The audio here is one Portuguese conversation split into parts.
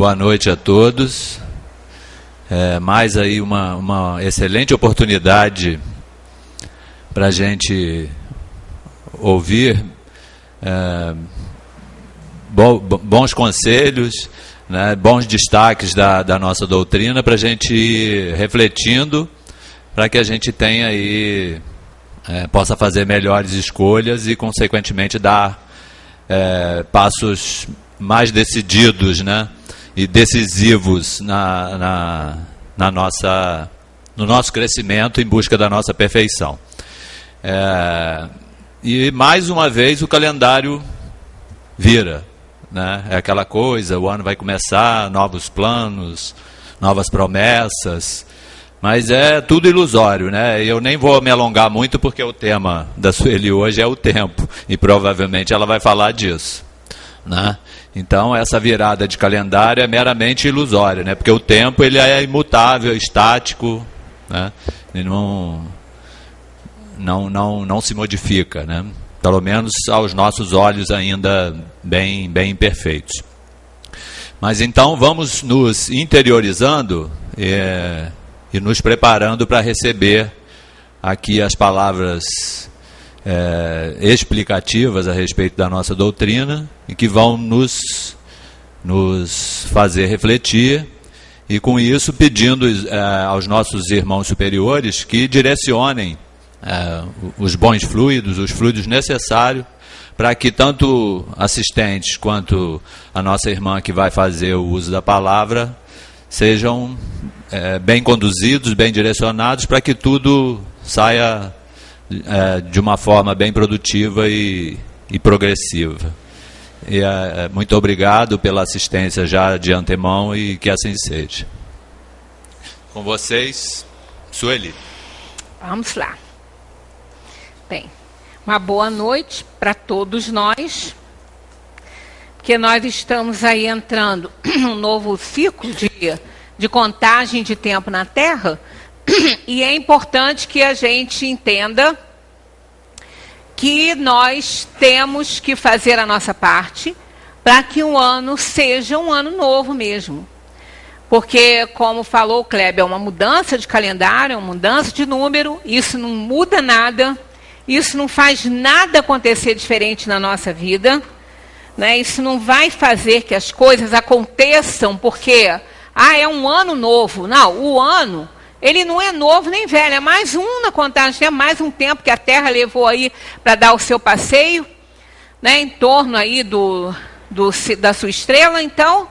Boa noite a todos. Mais aí uma excelente oportunidade para a gente ouvir bons conselhos, né, bons destaques da nossa doutrina, para a gente ir refletindo, para que a gente tenha aí, possa fazer melhores escolhas e, consequentemente, dar passos mais decididos, né, e decisivos no nosso crescimento em busca da nossa perfeição. E mais uma vez o calendário vira, né? É aquela coisa, o ano vai começar, novos planos, novas promessas, mas é tudo ilusório, né? Eu nem vou me alongar muito porque o tema da Sueli hoje é o tempo, e provavelmente ela vai falar disso, né? Então essa virada de calendário é meramente ilusória, né? Porque o tempo ele é imutável, estático, né? Ele não se modifica, né? Pelo menos aos nossos olhos ainda bem imperfeitos. Mas então vamos nos interiorizando e nos preparando para receber aqui as palavras explicativas a respeito da nossa doutrina e que vão nos fazer refletir, e com isso pedindo aos nossos irmãos superiores que direcionem os bons fluidos, os fluidos necessários para que tanto assistentes quanto a nossa irmã que vai fazer o uso da palavra sejam bem conduzidos, bem direcionados, para que tudo saia de uma forma bem produtiva e progressiva. Muito obrigado pela assistência já de antemão e que assim seja. Com vocês, Sueli. Vamos lá. Bem, uma boa noite para todos nós, porque nós estamos aí entrando num novo ciclo de contagem de tempo na Terra, e é importante que a gente entenda que nós temos que fazer a nossa parte para que um ano seja um ano novo mesmo. Porque, como falou o Kleber, é uma mudança de calendário, é uma mudança de número, isso não muda nada. Isso não faz nada acontecer diferente na nossa vida, né? Isso não vai fazer que as coisas aconteçam porque é um ano novo. Não, o ano, ele não é novo nem velho, é mais um na contagem, é mais um tempo que a Terra levou aí para dar o seu passeio, né, em torno aí da sua estrela. Então,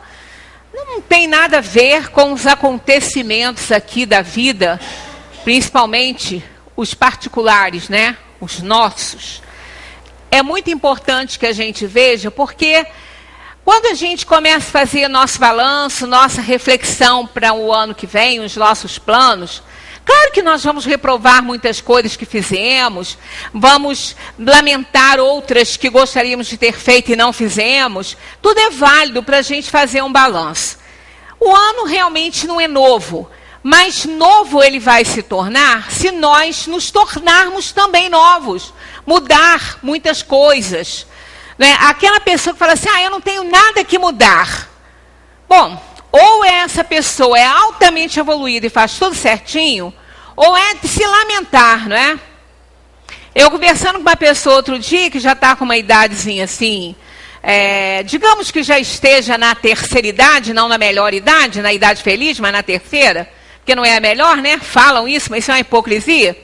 não tem nada a ver com os acontecimentos aqui da vida, principalmente os particulares, né? Os nossos. É muito importante que a gente veja, porque quando a gente começa a fazer nosso balanço, nossa reflexão para o ano que vem, os nossos planos, claro que nós vamos reprovar muitas coisas que fizemos, vamos lamentar outras que gostaríamos de ter feito e não fizemos. Tudo é válido para a gente fazer um balanço. O ano realmente não é novo, mas novo ele vai se tornar se nós nos tornarmos também novos, mudar muitas coisas, né? Aquela pessoa que fala assim, eu não tenho nada que mudar. Bom, ou essa pessoa é altamente evoluída e faz tudo certinho, ou é de se lamentar, não é? Eu conversando com uma pessoa outro dia, que já está com uma idadezinha assim, digamos que já esteja na terceira idade, não na melhor idade, na idade feliz, mas na terceira, porque não é a melhor, né? Falam isso, mas isso é uma hipocrisia.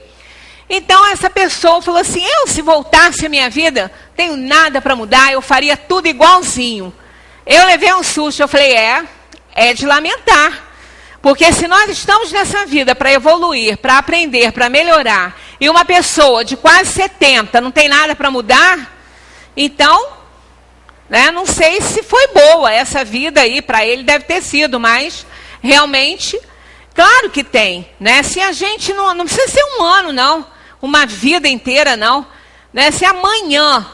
Então, essa pessoa falou assim, se voltasse a minha vida, tenho nada para mudar, eu faria tudo igualzinho. Eu levei um susto, eu falei, é de lamentar. Porque se nós estamos nessa vida para evoluir, para aprender, para melhorar, e uma pessoa de quase 70 não tem nada para mudar, então, né, não sei se foi boa essa vida aí, para ele deve ter sido, mas realmente... Claro que tem, né? Se a gente não precisa ser um ano, não, uma vida inteira, não, né? Se amanhã,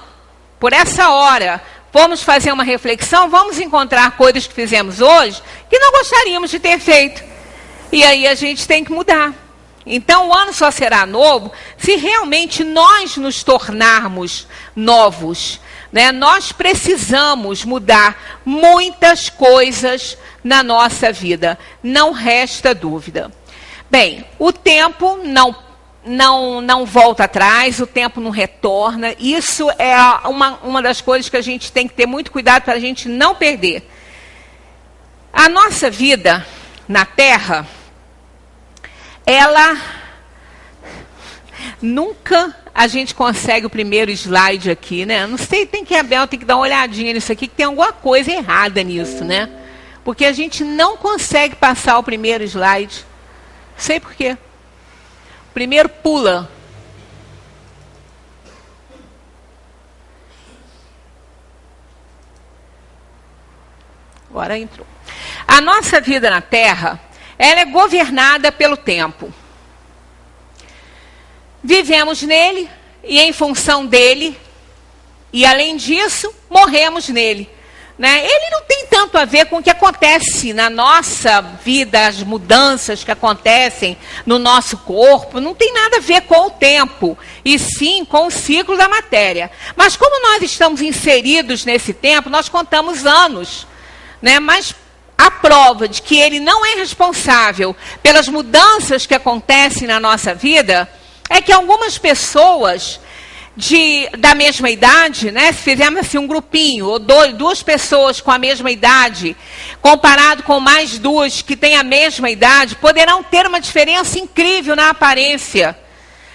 por essa hora, formos fazer uma reflexão, vamos encontrar coisas que fizemos hoje que não gostaríamos de ter feito. E aí a gente tem que mudar. Então o ano só será novo se realmente nós nos tornarmos novos, né? Nós precisamos mudar muitas coisas na nossa vida. Não resta dúvida. Bem, o tempo não volta atrás, o tempo não retorna. Isso é uma das coisas que a gente tem que ter muito cuidado para a gente não perder. A nossa vida na Terra, ela nunca a gente consegue o primeiro slide aqui, né? Não sei, tem que dar uma olhadinha nisso aqui, que tem alguma coisa errada nisso, né? Porque a gente não consegue passar o primeiro slide. Sei por quê. O primeiro pula. Agora entrou. A nossa vida na Terra, ela é governada pelo tempo. Vivemos nele e em função dele, e além disso, morremos nele. Né? Ele não tem tanto a ver com o que acontece na nossa vida, as mudanças que acontecem no nosso corpo, não tem nada a ver com o tempo, e sim com o ciclo da matéria. Mas como nós estamos inseridos nesse tempo, nós contamos anos, né? Mas a prova de que ele não é responsável pelas mudanças que acontecem na nossa vida é que algumas pessoas da mesma idade, né, se fizermos assim um grupinho, ou duas pessoas com a mesma idade, comparado com mais duas que têm a mesma idade, poderão ter uma diferença incrível na aparência.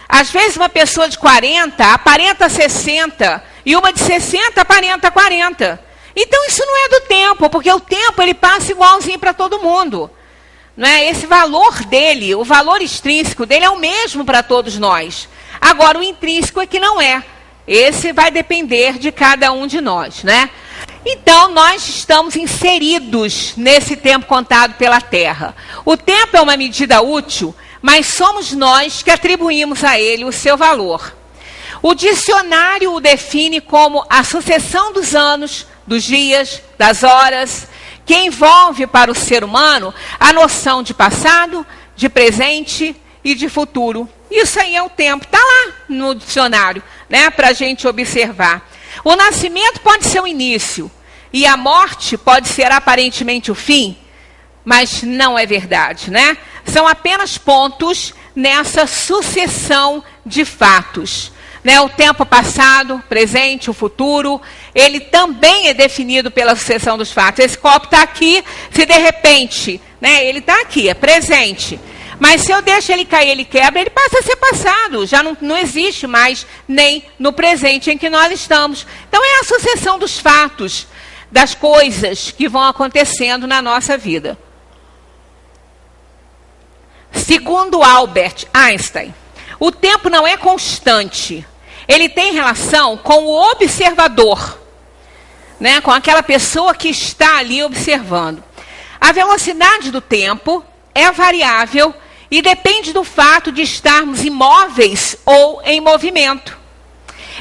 Às vezes uma pessoa de 40 aparenta 60, e uma de 60 aparenta 40. Então isso não é do tempo, porque o tempo ele passa igualzinho para todo mundo. Não é? Esse valor dele, o valor extrínseco dele é o mesmo para todos nós. Agora, o intrínseco é que não é. Esse vai depender de cada um de nós, né? Então, nós estamos inseridos nesse tempo contado pela Terra. O tempo é uma medida útil, mas somos nós que atribuímos a ele o seu valor. O dicionário o define como a sucessão dos anos, dos dias, das horas, que envolve para o ser humano a noção de passado, de presente e de futuro. Isso aí é o tempo, está lá no dicionário, né, para a gente observar. O nascimento pode ser o início e a morte pode ser aparentemente o fim, mas não é verdade, né? São apenas pontos nessa sucessão de fatos. Né? O tempo passado, presente, o futuro, ele também é definido pela sucessão dos fatos. Esse copo está aqui, se de repente, né, ele está aqui, é presente. Mas se eu deixo ele cair, ele quebra, ele passa a ser passado. Já não existe mais nem no presente em que nós estamos. Então é a sucessão dos fatos, das coisas que vão acontecendo na nossa vida. Segundo Albert Einstein, o tempo não é constante. Ele tem relação com o observador, né? Com aquela pessoa que está ali observando. A velocidade do tempo é variável e depende do fato de estarmos imóveis ou em movimento.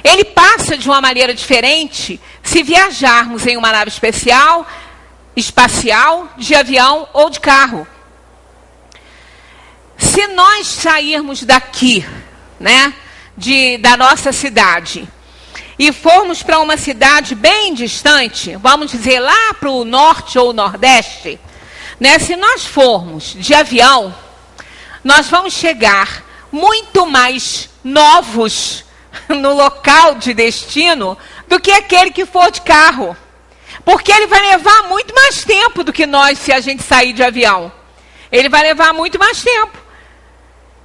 Ele passa de uma maneira diferente se viajarmos em uma nave espacial, de avião ou de carro. Se nós sairmos daqui, né, da nossa cidade, e formos para uma cidade bem distante, vamos dizer lá para o norte ou nordeste, né, se nós formos de avião, nós vamos chegar muito mais novos no local de destino do que aquele que for de carro. Porque ele vai levar muito mais tempo do que nós se a gente sair de avião. Ele vai levar muito mais tempo.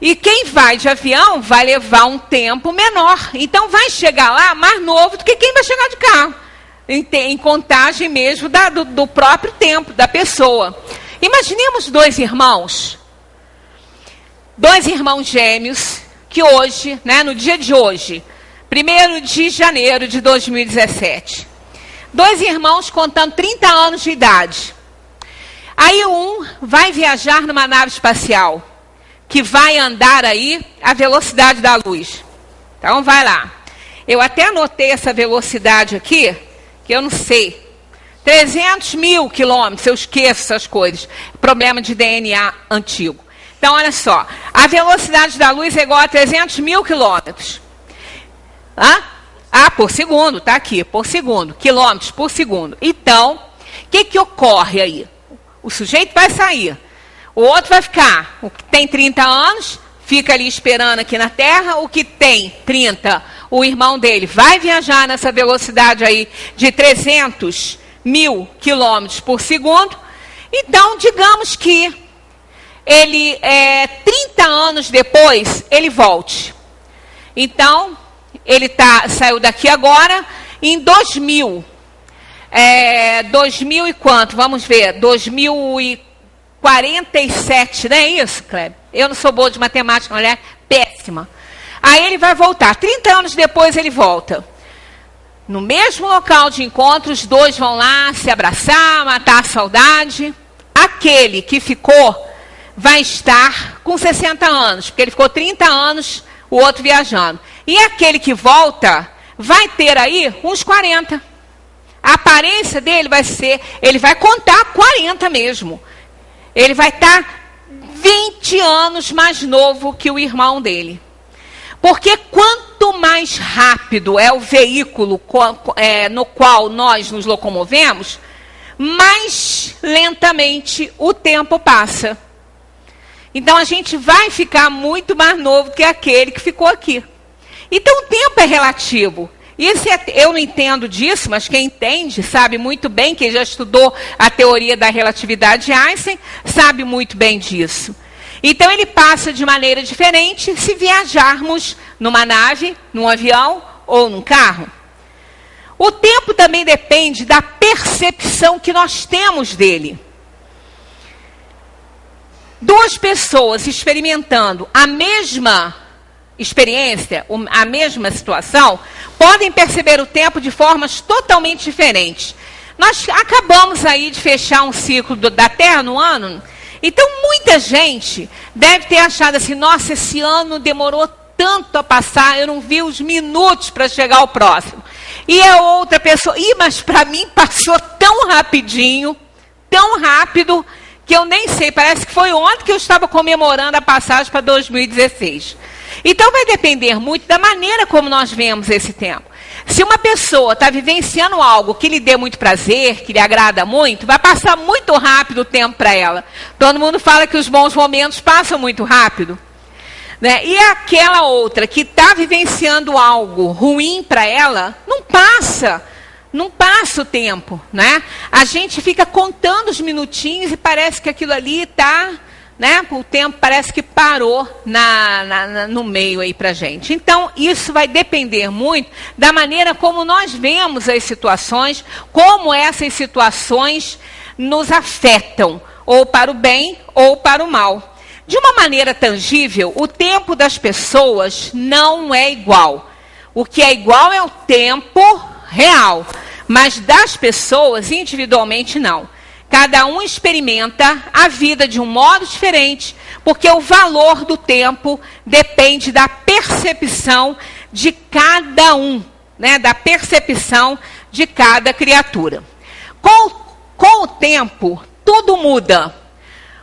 E quem vai de avião vai levar um tempo menor. Então vai chegar lá mais novo do que quem vai chegar de carro. Em contagem mesmo do próprio tempo da pessoa. Imaginemos dois irmãos gêmeos, que hoje, né, no dia de hoje, 1º de janeiro de 2017, dois irmãos contando 30 anos de idade. Aí um vai viajar numa nave espacial, que vai andar aí a velocidade da luz. Então vai lá. Eu até anotei essa velocidade aqui, que eu não sei. 300 mil quilômetros, eu esqueço essas coisas. Problema de DNA antigo. Então, olha só. A velocidade da luz é igual a 300 mil quilômetros. Por segundo, está aqui, por segundo. Quilômetros por segundo. Então, o que ocorre aí? O sujeito vai sair. O outro vai ficar. O que tem 30 anos, fica ali esperando aqui na Terra. O que tem 30, o irmão dele vai viajar nessa velocidade aí de 300 mil quilômetros por segundo. Então, digamos que ele, 30 anos depois, ele volte. Então, ele saiu daqui agora, em 2000 e quanto? Vamos ver, 2047, não é isso, Kleber? Eu não sou boa de matemática, mulher péssima. Aí ele vai voltar, 30 anos depois ele volta. No mesmo local de encontro, os dois vão lá se abraçar, matar a saudade. Aquele que ficou vai estar com 60 anos, porque ele ficou 30 anos, o outro viajando. E aquele que volta vai ter aí uns 40. A aparência dele vai ser, ele vai contar 40 mesmo. Ele vai estar 20 anos mais novo que o irmão dele. Porque quanto mais rápido é o veículo no qual nós nos locomovemos, mais lentamente o tempo passa. Então a gente vai ficar muito mais novo que aquele que ficou aqui. Então o tempo é relativo. Isso eu não entendo disso, mas quem entende sabe muito bem, quem já estudou a teoria da relatividade de Einstein, sabe muito bem disso. Então ele passa de maneira diferente se viajarmos numa nave, num avião ou num carro. O tempo também depende da percepção que nós temos dele. Duas pessoas experimentando a mesma experiência, a mesma situação, podem perceber o tempo de formas totalmente diferentes. Nós acabamos aí de fechar um ciclo da Terra no ano, então muita gente deve ter achado assim, nossa, esse ano demorou tanto a passar, eu não vi os minutos para chegar ao próximo. E a outra pessoa, mas para mim passou tão rapidinho, tão rápido, que eu nem sei, parece que foi ontem que eu estava comemorando a passagem para 2016. Então vai depender muito da maneira como nós vemos esse tempo. Se uma pessoa está vivenciando algo que lhe dê muito prazer, que lhe agrada muito, vai passar muito rápido o tempo para ela. Todo mundo fala que os bons momentos passam muito rápido. Né? E aquela outra que está vivenciando algo ruim para ela, não passa o tempo. Né? A gente fica contando os minutinhos e parece que aquilo ali está... Né? O tempo parece que parou no meio aí para a gente. Então, isso vai depender muito da maneira como nós vemos as situações, como essas situações nos afetam, ou para o bem ou para o mal. De uma maneira tangível, o tempo das pessoas não é igual. O que é igual é o tempo real, mas das pessoas individualmente não. Cada um experimenta a vida de um modo diferente, porque o valor do tempo depende da percepção de cada um, né? Da percepção de cada criatura. Com o tempo, tudo muda.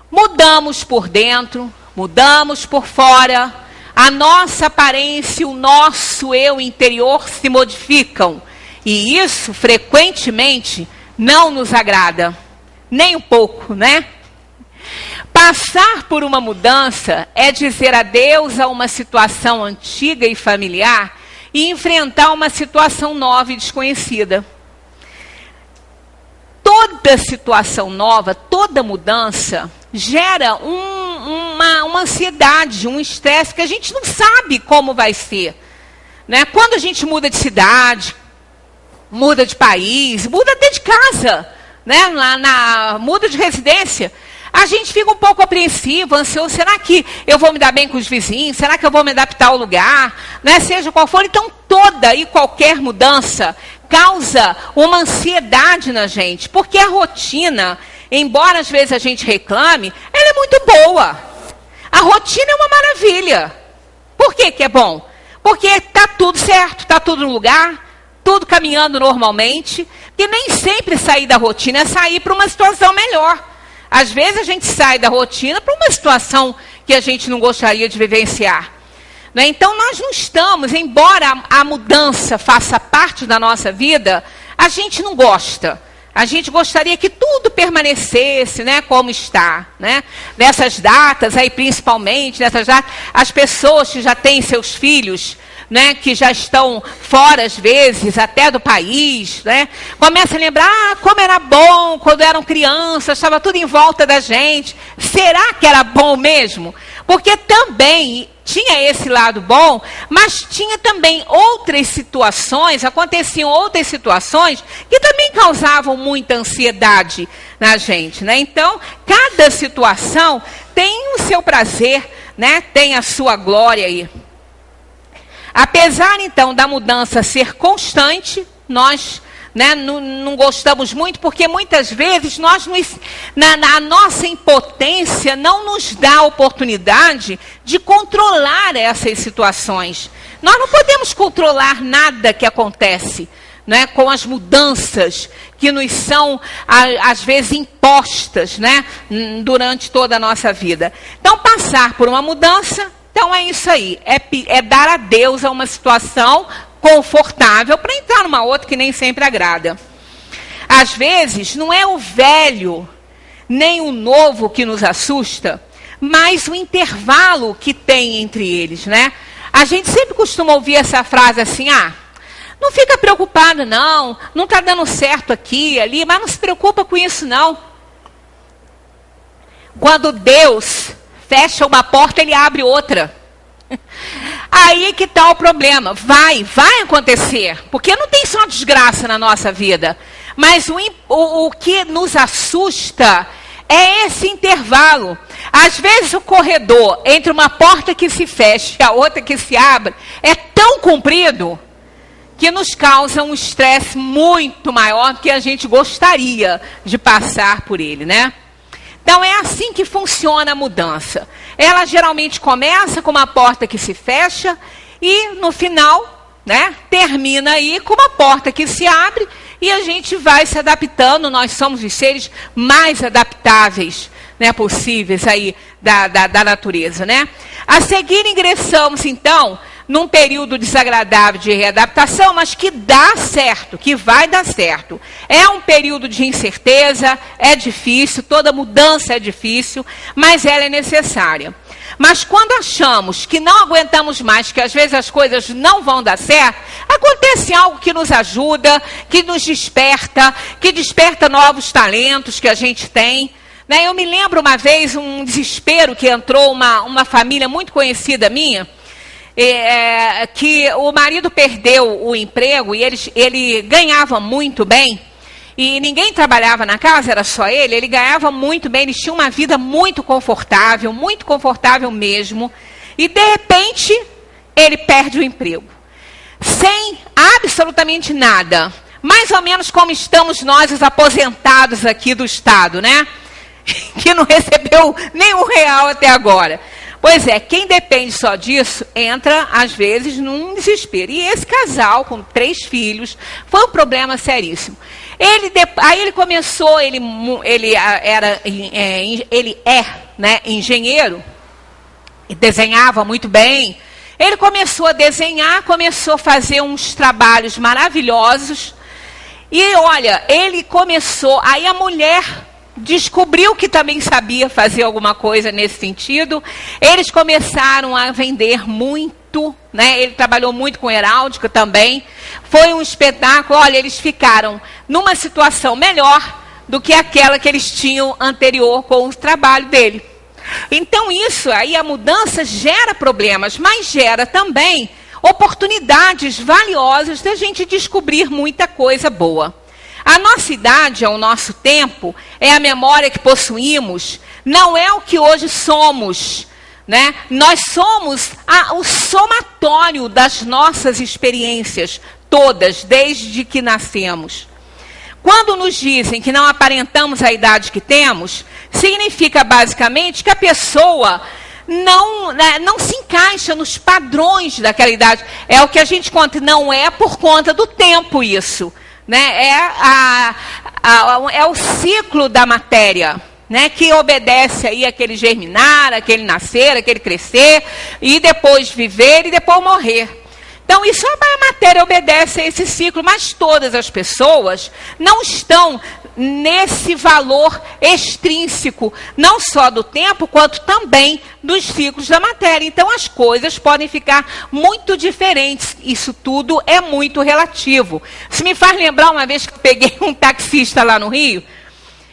Mudamos por dentro, mudamos por fora, a nossa aparência, o nosso eu interior se modificam. E isso, frequentemente, não nos agrada. Nem um pouco, né? Passar por uma mudança é dizer adeus a uma situação antiga e familiar e enfrentar uma situação nova e desconhecida. Toda situação nova, toda mudança gera uma ansiedade, um estresse que a gente não sabe como vai ser. Né? Quando a gente muda de cidade, muda de país, muda até de casa, né? Muda de residência, a gente fica um pouco apreensivo, ansioso. Será que eu vou me dar bem com os vizinhos? Será que eu vou me adaptar ao lugar? Né? Seja qual for. Então, toda e qualquer mudança causa uma ansiedade na gente. Porque a rotina, embora às vezes a gente reclame, ela é muito boa. A rotina é uma maravilha. Por que que é bom? Porque está tudo certo, está tudo no lugar, tudo caminhando normalmente. E nem sempre sair da rotina é sair para uma situação melhor. Às vezes a gente sai da rotina para uma situação que a gente não gostaria de vivenciar. Né? Então nós não estamos, embora a mudança faça parte da nossa vida, a gente não gosta. A gente gostaria que tudo permanecesse, né, como está, né? Nessas datas aí, principalmente, nessas datas, as pessoas que já têm seus filhos, né, que já estão fora, às vezes, até do país, né, começam a lembrar como era bom quando eram crianças, estava tudo em volta da gente. Será que era bom mesmo? Porque também tinha esse lado bom, mas tinha também outras situações, aconteciam outras situações que também causavam muita ansiedade na gente, né? Então, cada situação tem o seu prazer, né? Tem a sua glória aí. Apesar, então, da mudança ser constante, nós, né, não gostamos muito, porque muitas vezes a nossa impotência não nos dá a oportunidade de controlar essas situações. Nós não podemos controlar nada que acontece, né, com as mudanças que nos são, às vezes, impostas, né, durante toda a nossa vida. Então, passar por uma mudança, então é isso aí, é dar adeus a uma situação confortável para entrar numa outra que nem sempre agrada. Às vezes, não é o velho nem o novo que nos assusta, mas o intervalo que tem entre eles, né? A gente sempre costuma ouvir essa frase assim, não fica preocupado não está dando certo aqui, ali, mas não se preocupa com isso não. Quando Deus fecha uma porta, ele abre outra. Aí que está o problema. Vai acontecer. Porque não tem só desgraça na nossa vida. Mas o que nos assusta é esse intervalo. Às vezes o corredor entre uma porta que se fecha e a outra que se abre é tão comprido que nos causa um estresse muito maior do que a gente gostaria de passar por ele, né? Então, é assim que funciona a mudança. Ela geralmente começa com uma porta que se fecha e, no final, né, termina aí com uma porta que se abre e a gente vai se adaptando. Nós somos os seres mais adaptáveis, né, possíveis aí da natureza, né? A seguir, ingressamos, então, num período desagradável de readaptação, mas que dá certo, que vai dar certo. É um período de incerteza, é difícil, toda mudança é difícil, mas ela é necessária. Mas quando achamos que não aguentamos mais, que às vezes as coisas não vão dar certo, acontece algo que nos ajuda, que nos desperta, que desperta novos talentos que a gente tem. Né? Eu me lembro uma vez um desespero que entrou uma família muito conhecida minha, que o marido perdeu o emprego e ele ganhava muito bem, e ninguém trabalhava na casa, era só ele ganhava muito bem, eles tinham uma vida muito confortável mesmo, e de repente ele perde o emprego, sem absolutamente nada, mais ou menos como estamos nós, os aposentados aqui do Estado, né? Que não recebeu nenhum real até agora. Pois é, quem depende só disso entra, às vezes, num desespero. E esse casal, com 3 filhos, foi um problema seríssimo. Aí ele começou, ele é, né, engenheiro, e desenhava muito bem. Ele começou a desenhar, começou a fazer uns trabalhos maravilhosos. E, olha, ele começou, aí a mulher descobriu que também sabia fazer alguma coisa nesse sentido. Eles começaram a vender muito, né? Ele trabalhou muito com heráldica também. Foi um espetáculo. Olha, eles ficaram numa situação melhor do que aquela que eles tinham anterior com o trabalho dele. Então isso aí, a mudança gera problemas, mas gera também oportunidades valiosas da gente descobrir muita coisa boa. A nossa idade, é o nosso tempo, é a memória que possuímos, não é o que hoje somos, né? Nós somos o somatório das nossas experiências, todas, desde que nascemos. Quando nos dizem que não aparentamos a idade que temos, significa basicamente que a pessoa não se encaixa nos padrões daquela idade. É o que a gente conta, não é por conta do tempo isso. Né? É o ciclo da matéria, né? Que obedece aí aquele germinar, aquele nascer, aquele crescer, e depois viver e depois morrer. Então, isso a matéria obedece a esse ciclo, mas todas as pessoas não estão nesse valor extrínseco, não só do tempo, quanto também dos ciclos da matéria. Então, as coisas podem ficar muito diferentes. Isso tudo é muito relativo. Isso me faz lembrar uma vez que eu peguei um taxista lá no Rio.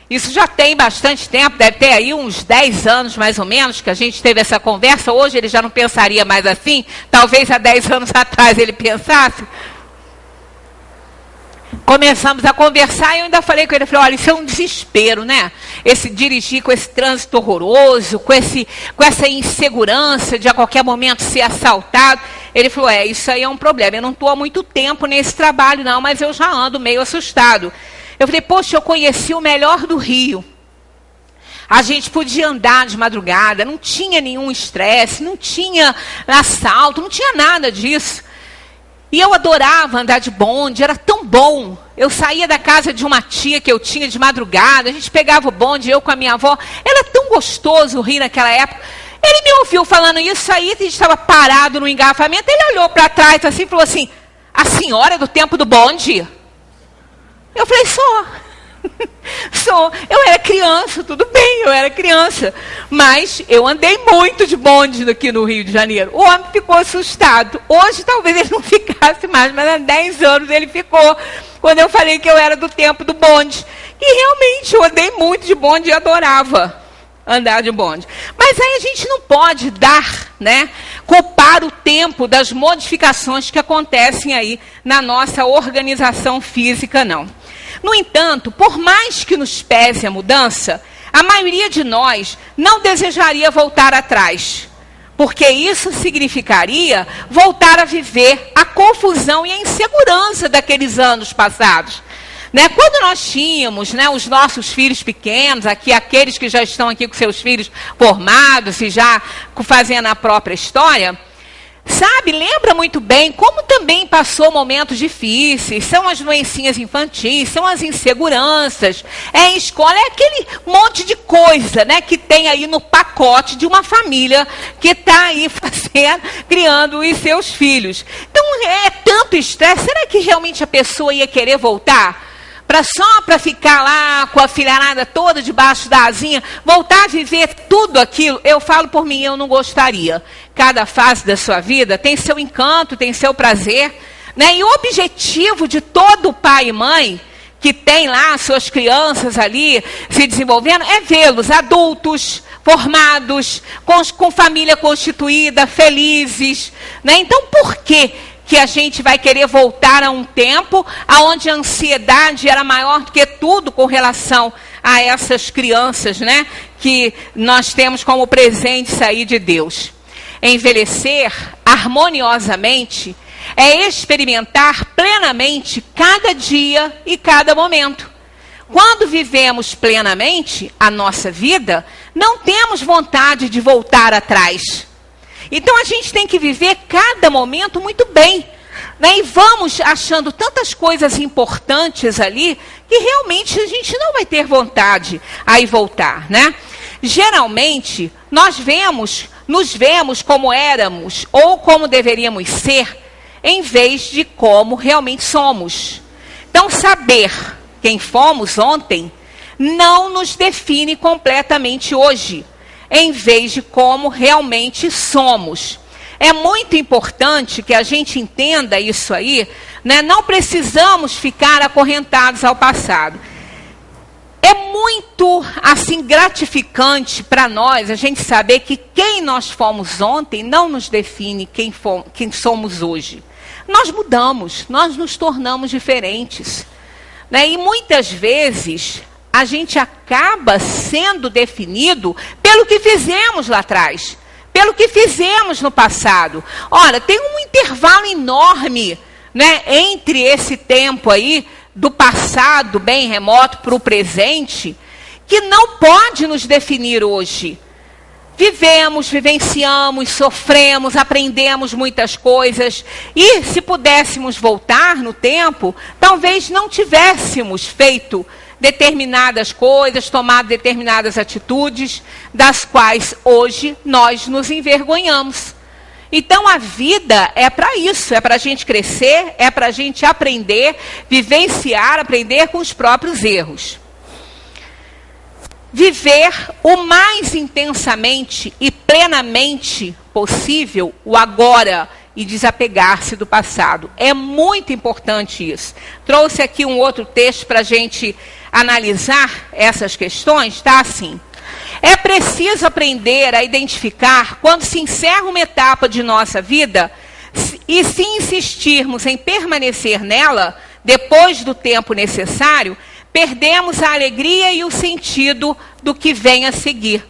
Isso já tem bastante tempo, deve ter aí uns 10 anos mais ou menos que a gente teve essa conversa. Hoje ele já não pensaria mais assim, talvez há 10 anos atrás ele pensasse. Começamos a conversar e eu ainda falei com ele, falei, olha, isso é um desespero, né? Esse dirigir com esse trânsito horroroso, com essa insegurança de a qualquer momento ser assaltado. Ele falou, isso aí é um problema, eu não estou há muito tempo nesse trabalho não, mas eu já ando meio assustado. Eu falei, poxa, eu conheci o melhor do Rio. A gente podia andar de madrugada, não tinha nenhum estresse, não tinha assalto, não tinha nada disso. E eu adorava andar de bonde, era tão bom. Eu saía da casa de uma tia que eu tinha de madrugada, a gente pegava o bonde, eu com a minha avó. Era tão gostoso o Rio naquela época. Ele me ouviu falando isso aí, a gente estava parado no engarrafamento, ele olhou para trás assim e falou assim, a senhora é do tempo do bonde? Eu falei, sou. Eu era criança, tudo bem, eu era criança. Mas eu andei muito de bonde aqui no Rio de Janeiro. O homem ficou assustado. Hoje talvez ele não ficasse mais, mas há 10 anos ele ficou. Quando eu falei que eu era do tempo do bonde. E realmente eu andei muito de bonde e adorava andar de bonde. Mas aí a gente não pode culpar o tempo das modificações que acontecem aí na nossa organização física, não. No entanto, por mais que nos pese a mudança, a maioria de nós não desejaria voltar atrás, porque isso significaria voltar a viver a confusão e a insegurança daqueles anos passados. Quando nós tínhamos os nossos filhos pequenos, aqueles que já estão aqui com seus filhos formados e já fazendo a própria história, lembra muito bem como também passou momentos difíceis, são as doencinhas infantis, são as inseguranças, em escola, é aquele monte de coisa, que tem aí no pacote de uma família que está aí criando os seus filhos. Então, é tanto estresse, será que realmente a pessoa ia querer voltar? Só para ficar lá com a filharada toda debaixo da asinha, voltar a viver tudo aquilo, eu falo por mim, eu não gostaria. Cada fase da sua vida tem seu encanto, tem seu prazer, E o objetivo de todo pai e mãe que tem lá suas crianças ali se desenvolvendo é vê-los adultos, formados, com família constituída, felizes. Então, por quê que a gente vai querer voltar a um tempo onde a ansiedade era maior do que tudo com relação a essas crianças, que nós temos como presente aí de Deus? Envelhecer harmoniosamente é experimentar plenamente cada dia e cada momento. Quando vivemos plenamente a nossa vida, não temos vontade de voltar atrás. Então, a gente tem que viver cada momento muito bem. E vamos achando tantas coisas importantes ali, que realmente a gente não vai ter vontade a ir voltar, Geralmente, nos vemos como éramos, ou como deveríamos ser, em vez de como realmente somos. Então, saber quem fomos ontem, não nos define completamente hoje, em vez de como realmente somos. É muito importante que a gente entenda isso aí, Não precisamos ficar acorrentados ao passado. É muito, gratificante para nós a gente saber que quem nós fomos ontem não nos define quem somos hoje. Nós mudamos, nós nos tornamos diferentes. E muitas vezes a gente acaba sendo definido pelo que fizemos lá atrás, pelo que fizemos no passado. Ora, tem um intervalo enorme, entre esse tempo aí, do passado bem remoto para o presente, que não pode nos definir hoje. Vivemos, vivenciamos, sofremos, aprendemos muitas coisas. E se pudéssemos voltar no tempo, talvez não tivéssemos feito determinadas coisas, tomado determinadas atitudes, das quais hoje nós nos envergonhamos. Então, a vida é para isso, é para a gente crescer, é para a gente aprender, vivenciar, aprender com os próprios erros. viver o mais intensamente e plenamente possível o agora e desapegar-se do passado. É muito importante isso. Trouxe aqui um outro texto para a gente analisar essas questões, tá assim. É preciso aprender a identificar quando se encerra uma etapa de nossa vida e, se insistirmos em permanecer nela, depois do tempo necessário, perdemos a alegria e o sentido do que vem a seguir.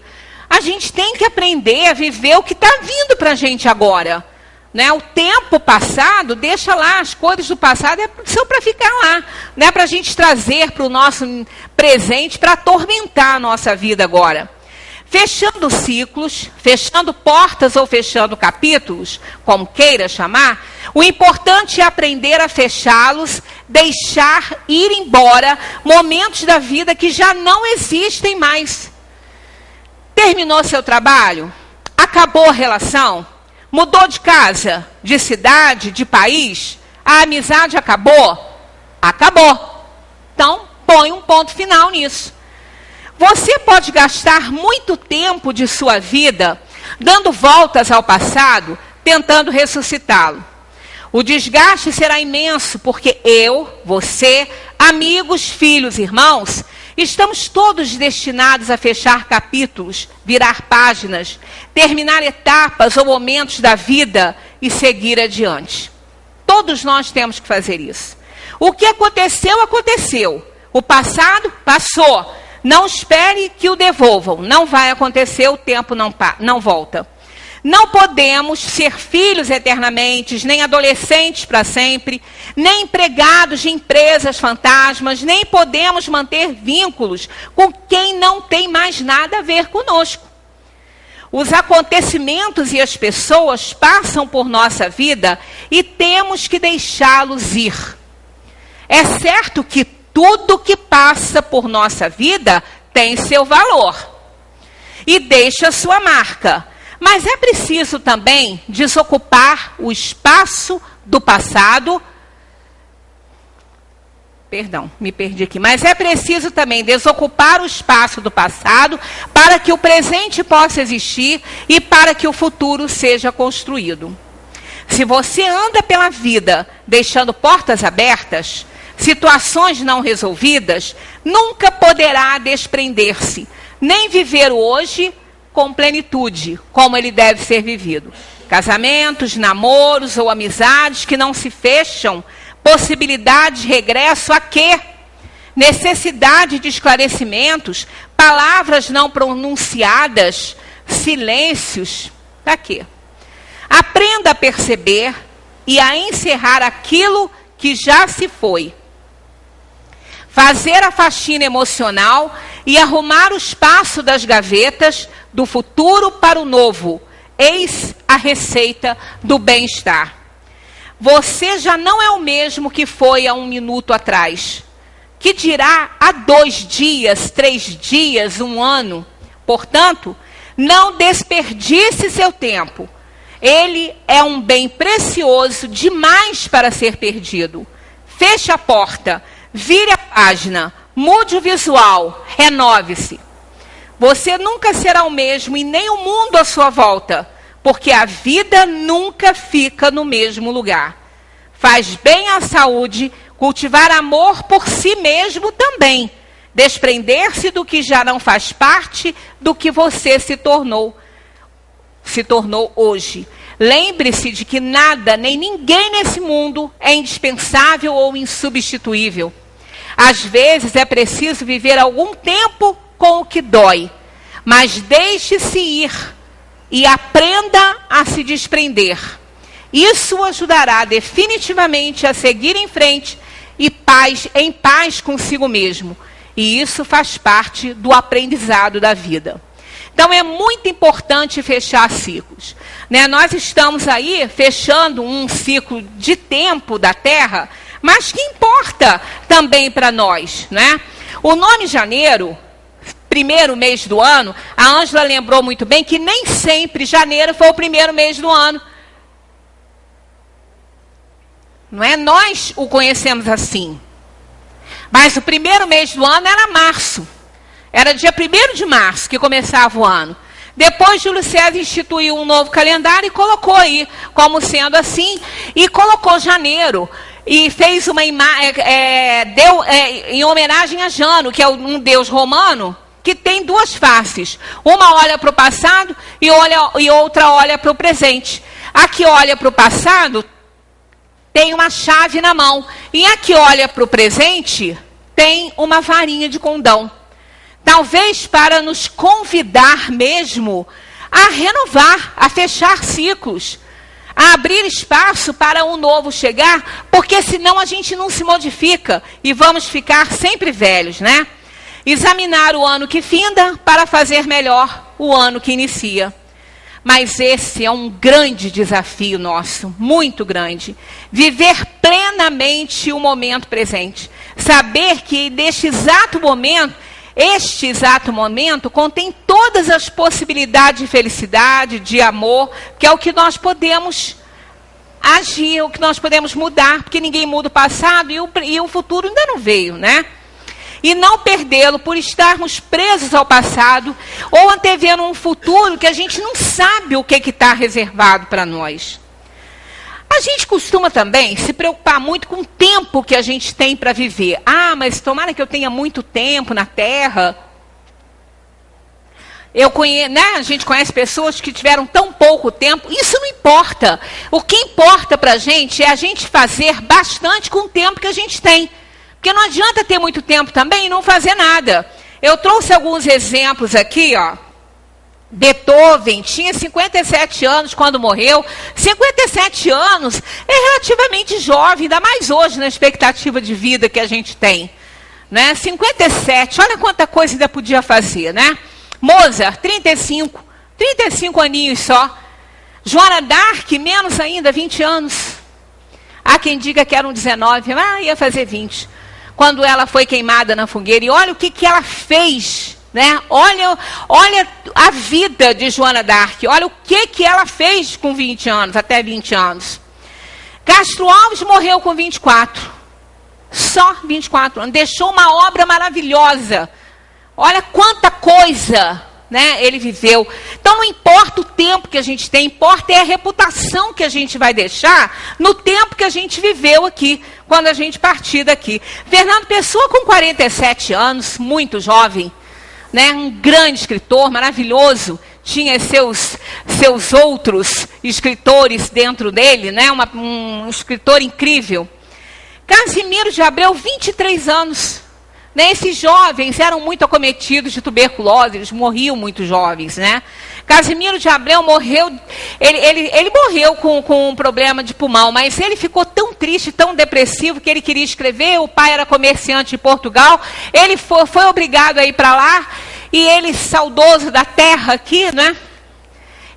A gente tem que aprender a viver o que está vindo para a gente agora. Né? O tempo passado, deixa lá, as coisas do passado são para ficar lá. Não é para a gente trazer para o nosso presente, para atormentar a nossa vida agora. Fechando ciclos, fechando portas ou fechando capítulos, como queira chamar, o importante é aprender a fechá-los, deixar ir embora momentos da vida que já não existem mais. Terminou seu trabalho? Acabou a relação? Mudou de casa, de cidade, de país? A amizade acabou? Acabou. Então, põe um ponto final nisso. Você pode gastar muito tempo de sua vida dando voltas ao passado, tentando ressuscitá-lo. O desgaste será imenso, porque eu, você, amigos, filhos, irmãos, estamos todos destinados a fechar capítulos, virar páginas, terminar etapas ou momentos da vida e seguir adiante. Todos nós temos que fazer isso. O que aconteceu, aconteceu. O passado, passou. Não espere que o devolvam. Não vai acontecer, o tempo não volta. Não podemos ser filhos eternamente, nem adolescentes para sempre, nem empregados de empresas fantasmas, nem podemos manter vínculos com quem não tem mais nada a ver conosco. Os acontecimentos e as pessoas passam por nossa vida e temos que deixá-los ir. É certo que tudo que passa por nossa vida tem seu valor e deixa sua marca. Mas é preciso também desocupar o espaço do passado. Perdão, me perdi aqui. Mas é preciso também desocupar o espaço do passado para que o presente possa existir e para que o futuro seja construído. Se você anda pela vida deixando portas abertas, situações não resolvidas, nunca poderá desprender-se, nem viver o hoje com plenitude, como ele deve ser vivido. Casamentos, namoros ou amizades que não se fecham, possibilidade de regresso a quê? Necessidade de esclarecimentos, palavras não pronunciadas, silêncios, para quê? Aprenda a perceber e a encerrar aquilo que já se foi. Fazer a faxina emocional e arrumar o espaço das gavetas do futuro para o novo. Eis a receita do bem-estar. Você já não é o mesmo que foi há 1 minuto atrás. Que dirá há 2 dias, 3 dias, 1 ano. Portanto, não desperdice seu tempo. Ele é um bem precioso demais para ser perdido. Feche a porta, vire a página, mude o visual, renove-se. Você nunca será o mesmo e nem o mundo à sua volta, porque a vida nunca fica no mesmo lugar. Faz bem à saúde, cultivar amor por si mesmo também, desprender-se do que já não faz parte do que você se tornou hoje. Lembre-se de que nada, nem ninguém nesse mundo é indispensável ou insubstituível. Às vezes é preciso viver algum tempo com o que dói, mas deixe-se ir e aprenda a se desprender. Isso o ajudará definitivamente a seguir em frente e em paz consigo mesmo. E isso faz parte do aprendizado da vida. Então é muito importante fechar ciclos. Né? Nós estamos aí fechando um ciclo de tempo da Terra, mas que importa também para nós. Né? O nome janeiro, primeiro mês do ano, a Ângela lembrou muito bem que nem sempre janeiro foi o primeiro mês do ano. Não é? Nós o conhecemos assim. Mas o primeiro mês do ano era março. Era dia 1º de março que começava o ano. Depois, Júlio César instituiu um novo calendário e colocou aí como sendo assim, e colocou janeiro, e fez uma imagem, em homenagem a Jano, que é um deus romano, que tem duas faces. Uma olha para o passado e outra olha para o presente. A que olha para o passado tem uma chave na mão, e a que olha para o presente tem uma varinha de condão. Talvez para nos convidar mesmo a renovar, a fechar ciclos, a abrir espaço para um novo chegar, porque senão a gente não se modifica e vamos ficar sempre velhos, né? Examinar o ano que finda para fazer melhor o ano que inicia. Mas esse é um grande desafio nosso, muito grande. Viver plenamente o momento presente. Saber que neste exato momento, este exato momento contém todas as possibilidades de felicidade, de amor, que é o que nós podemos agir, o que nós podemos mudar, porque ninguém muda o passado e o futuro ainda não veio, né? E não perdê-lo por estarmos presos ao passado ou antevendo um futuro que a gente não sabe o que está reservado para nós. A gente costuma também se preocupar muito com o tempo que a gente tem para viver. Ah, mas tomara que eu tenha muito tempo na Terra. A gente conhece pessoas que tiveram tão pouco tempo. Isso não importa. O que importa para a gente é a gente fazer bastante com o tempo que a gente tem. Porque não adianta ter muito tempo também e não fazer nada. Eu trouxe alguns exemplos aqui, ó. Beethoven tinha 57 anos quando morreu. 57 anos é relativamente jovem, ainda mais hoje na expectativa de vida que a gente tem, né? 57, olha quanta coisa ainda podia fazer, né? Mozart, 35 aninhos só. Joana d'Arc, menos ainda, 20 anos. Há quem diga que eram 19, ia fazer 20. Quando ela foi queimada na fogueira, e olha o que ela fez, né? Olha a vida de Joana d'Arc, olha o que ela fez com 20 anos, até 20 anos. Castro Alves morreu com 24, só 24 anos, deixou uma obra maravilhosa. Olha quanta coisa, né, ele viveu. Então não importa o tempo que a gente tem, importa é a reputação que a gente vai deixar no tempo que a gente viveu aqui, quando a gente partir daqui. Fernando Pessoa com 47 anos, muito jovem, né, um grande escritor, maravilhoso, tinha seus outros escritores dentro dele, né, um escritor incrível. Casimiro de Abreu, 23 anos. Né, esses jovens eram muito acometidos de tuberculose, eles morriam muito jovens, né? Casimiro de Abreu morreu, ele morreu com um problema de pulmão, mas ele ficou tão triste, tão depressivo, que ele queria escrever. O pai era comerciante em Portugal, ele foi obrigado a ir para lá, e ele, saudoso da terra aqui, né?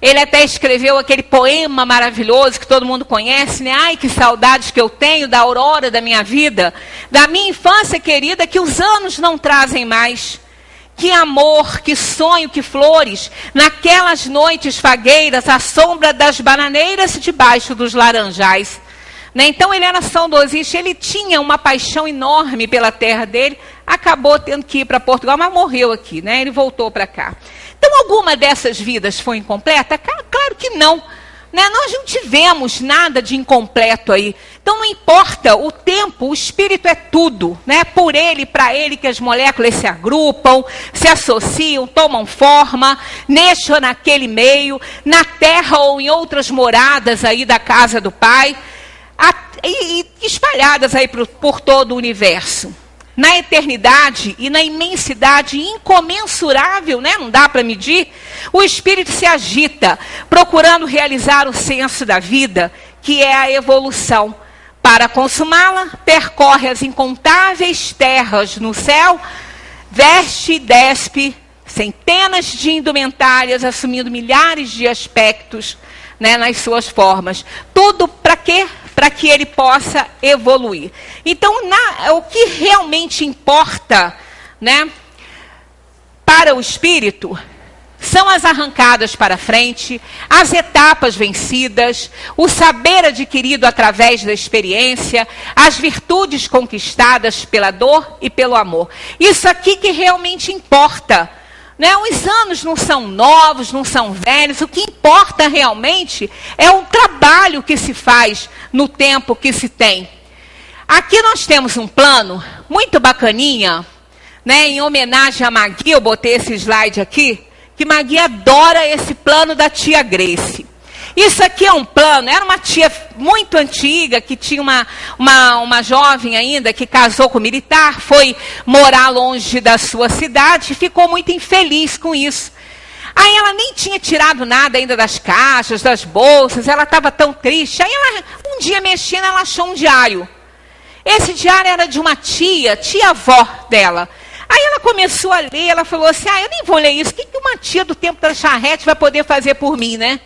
Ele até escreveu aquele poema maravilhoso que todo mundo conhece, né? Ai, que saudades que eu tenho da aurora da minha vida, da minha infância querida, que os anos não trazem mais. Que amor, que sonho, que flores, naquelas noites fagueiras, à sombra das bananeiras, debaixo dos laranjais. Né? Então ele era saudosista, ele tinha uma paixão enorme pela terra dele, acabou tendo que ir para Portugal, mas morreu aqui, né? Ele voltou para cá. Então, alguma dessas vidas foi incompleta? Claro que não. Né? Nós não tivemos nada de incompleto aí. Então, não importa o tempo, o espírito é tudo. Né? Por ele, para ele, que as moléculas se agrupam, se associam, tomam forma, neste ou naquele meio, na terra ou em outras moradas aí da casa do Pai, e espalhadas aí por todo o universo. Na eternidade e na imensidade incomensurável, né? Não dá para medir, o espírito se agita, procurando realizar o senso da vida, que é a evolução. Para consumá-la, percorre as incontáveis terras no céu, veste e despe centenas de indumentárias, assumindo milhares de aspectos, né, nas suas formas. Tudo para quê? Para que ele possa evoluir. Então, o que realmente importa, né, para o espírito são as arrancadas para frente, as etapas vencidas, o saber adquirido através da experiência, as virtudes conquistadas pela dor e pelo amor. Isso aqui que realmente importa. Né? Os anos não são novos, não são velhos. O que importa realmente é o trabalho que se faz no tempo que se tem. Aqui nós temos um plano muito bacaninha, né? Em homenagem a Magui, eu botei esse slide aqui, que Magui adora esse plano da tia Grace. Isso aqui é um plano, era uma tia muito antiga, que tinha uma jovem ainda, que casou com um militar, foi morar longe da sua cidade e ficou muito infeliz com isso. Aí ela nem tinha tirado nada ainda das caixas, das bolsas, ela estava tão triste. Aí ela, um dia mexendo, ela achou um diário. Esse diário era de uma tia-avó dela. Aí ela começou a ler, ela falou assim, eu nem vou ler isso, o que uma tia do tempo da charrete vai poder fazer por mim, né?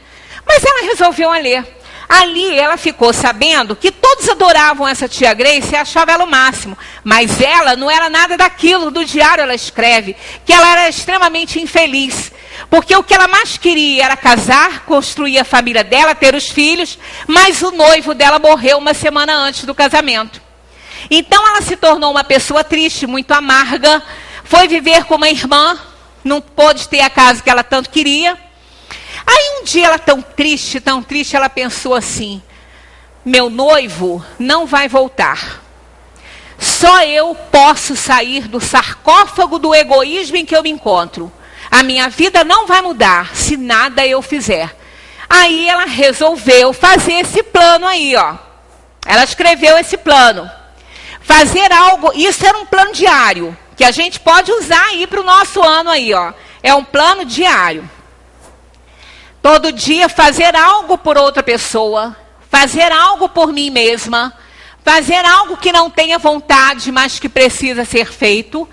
Mas ela resolveu ler. Ali ela ficou sabendo que todos adoravam essa tia Grace e achavam ela o máximo. Mas ela não era nada daquilo. Do diário ela escreve que ela era extremamente infeliz. Porque o que ela mais queria era casar, construir a família dela, ter os filhos. Mas o noivo dela morreu uma semana antes do casamento. Então ela se tornou uma pessoa triste, muito amarga. Foi viver com uma irmã. Não pôde ter a casa que ela tanto queria. Aí um dia ela tão triste, ela pensou assim, meu noivo não vai voltar. Só eu posso sair do sarcófago do egoísmo em que eu me encontro. A minha vida não vai mudar se nada eu fizer. Aí ela resolveu fazer esse plano aí, ó. Ela escreveu esse plano. Fazer algo, isso era um plano diário, que a gente pode usar aí para o nosso ano aí, ó. É um plano diário. Todo dia fazer algo por outra pessoa, fazer algo por mim mesma, fazer algo que não tenha vontade, mas que precisa ser feito,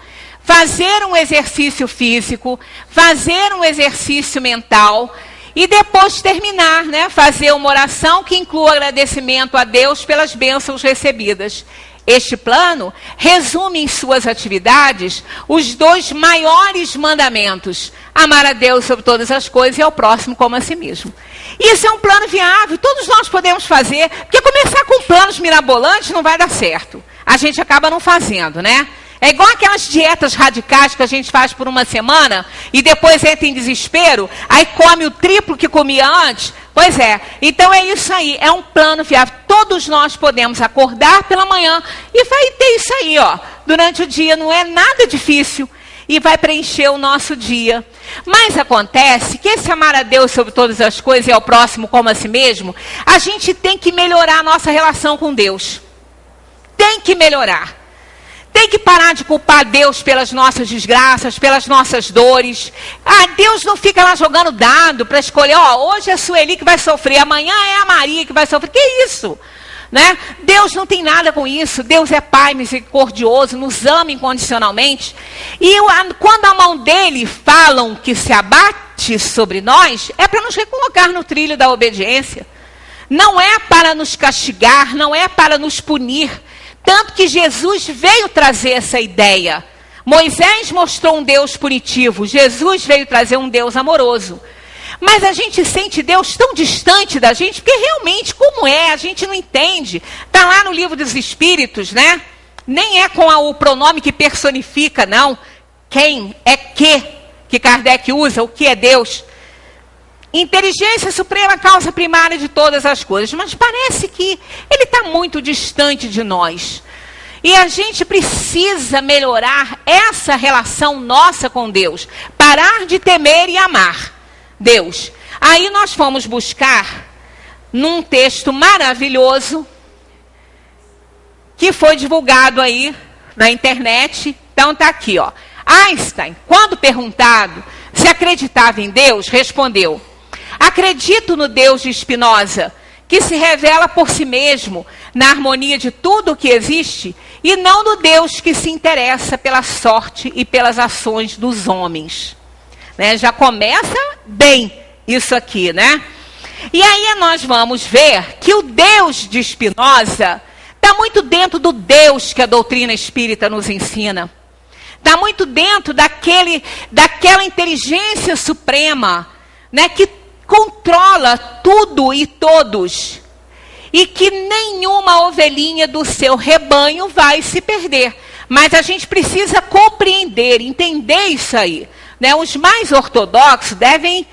fazer um exercício físico, fazer um exercício mental e depois terminar, né? Fazer uma oração que inclua agradecimento a Deus pelas bênçãos recebidas. Este plano resume em suas atividades os 2 maiores mandamentos. Amar a Deus sobre todas as coisas e ao próximo como a si mesmo. Isso é um plano viável, todos nós podemos fazer, porque começar com planos mirabolantes não vai dar certo. A gente acaba não fazendo, né? É igual aquelas dietas radicais que a gente faz por uma semana e depois entra em desespero, aí come o triplo que comia antes. Pois é, então é isso aí, é um plano viável. Todos nós podemos acordar pela manhã e vai ter isso aí, ó. Durante o dia não é nada difícil e vai preencher o nosso dia. Mas acontece que esse amar a Deus sobre todas as coisas e ao próximo como a si mesmo, a gente tem que melhorar a nossa relação com Deus. Tem que melhorar. Tem que parar de culpar Deus pelas nossas desgraças, pelas nossas dores. Deus não fica lá jogando dado para escolher, hoje é a Sueli que vai sofrer, amanhã é a Maria que vai sofrer. Que isso? Né? Deus não tem nada com isso. Deus é Pai misericordioso, nos ama incondicionalmente. E quando a mão dele falam que se abate sobre nós, é para nos recolocar no trilho da obediência. Não é para nos castigar, não é para nos punir. Tanto que Jesus veio trazer essa ideia. Moisés mostrou um Deus punitivo. Jesus veio trazer um Deus amoroso. Mas a gente sente Deus tão distante da gente, porque realmente, como é, a gente não entende. Está lá no livro dos Espíritos, né? Nem é com o pronome que personifica, não. Quem é que Kardec usa, o que é Deus. Inteligência suprema, causa primária de todas as coisas. Mas parece que ele está muito distante de nós. E a gente precisa melhorar essa relação nossa com Deus. Parar de temer e amar Deus. Aí nós fomos buscar num texto maravilhoso que foi divulgado aí na internet. Então está aqui, ó. Einstein, quando perguntado se acreditava em Deus, respondeu: acredito no Deus de Spinoza, que se revela por si mesmo, na harmonia de tudo o que existe, e não no Deus que se interessa pela sorte e pelas ações dos homens. Né? Já começa bem isso aqui, né? E aí nós vamos ver que o Deus de Spinoza está muito dentro do Deus que a doutrina espírita nos ensina. Está muito dentro daquela inteligência suprema, né, que controla tudo e todos. E que nenhuma ovelhinha do seu rebanho vai se perder. Mas a gente precisa compreender, entender isso aí. Né? Os mais ortodoxos devem